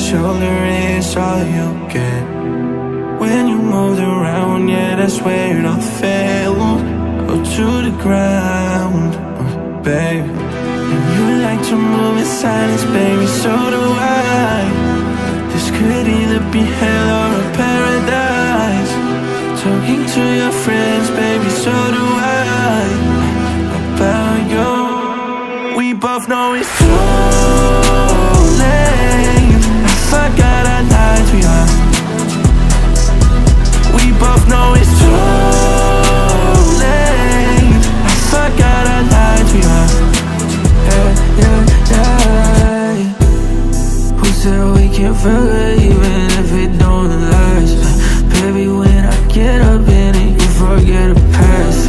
shoulder is all you get. When you moved around, yeah, that's where it all fell, oh, to the ground, baby. And you like to move in silence, baby, so do I. This could either be hell or a paradise. Talking to your friends, baby, so do I. About you, we both know it's too late. I forgot I lied to you. We both know it's too late. I forgot I lied to you. Yeah. Who said we can't forget even if it don't last? Baby, when I get up in it, you forget the past.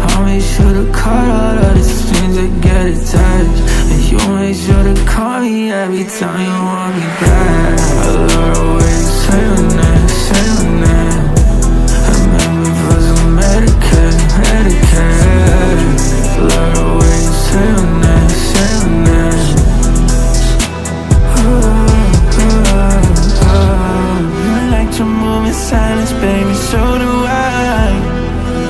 I'll make sure to cut all of the strings that get attached. And you make sure to call me every time you want me back. I love the way you say your name, say your name. I remember for some Medicaid. Love the way you say your name, say your name. You like to move in silence, baby, so do I.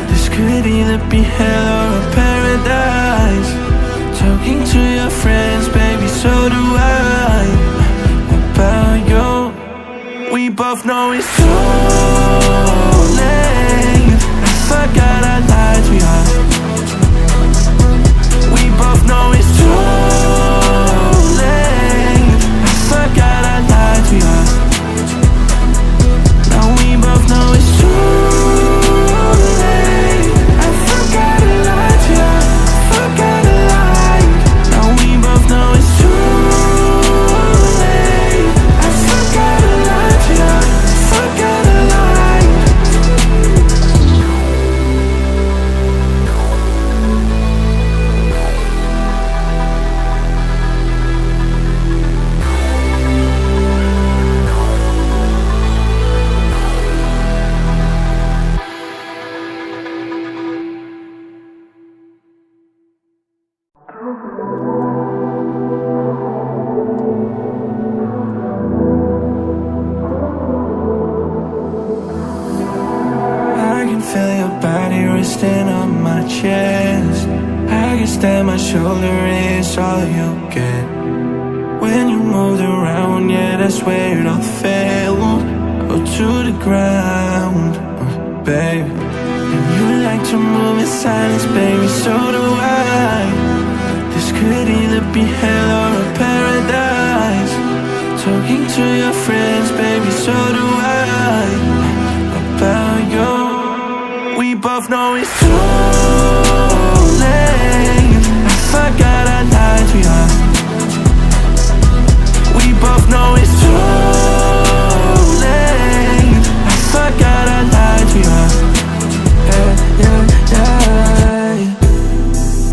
This could either be hell or a paradise. Talking to your friends, baby, so do I. About you, we both know it's too late. I forgot I lied to you. We both know it's too late. I forgot I lied to you. Now we both know it's too late. I forgot I lied to you. Forgot I lied. Now we both know it's too late. I forgot I lied to you. Forgot I lied. I can feel your body resting on my chest. I guess that my shoulder is all you get. When you moved around, yeah, that's where it all fell, oh, to the ground, baby. And you like to move in silence, baby, so do I. This could either be hell or a paradise. Talking to your friends, baby, so do I. About you, we both know it's too late. I forgot I lied to you. We both know it's too late. I forgot I lied to you. Yeah.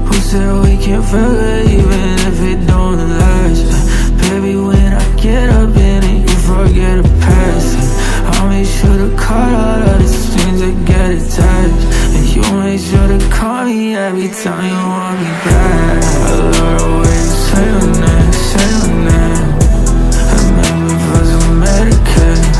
Who said we can't forget even if it don't last? Baby, when I get up in it, you forget the past. I'll make sure to cut all of the strings that get attached. And you make sure to call me every time you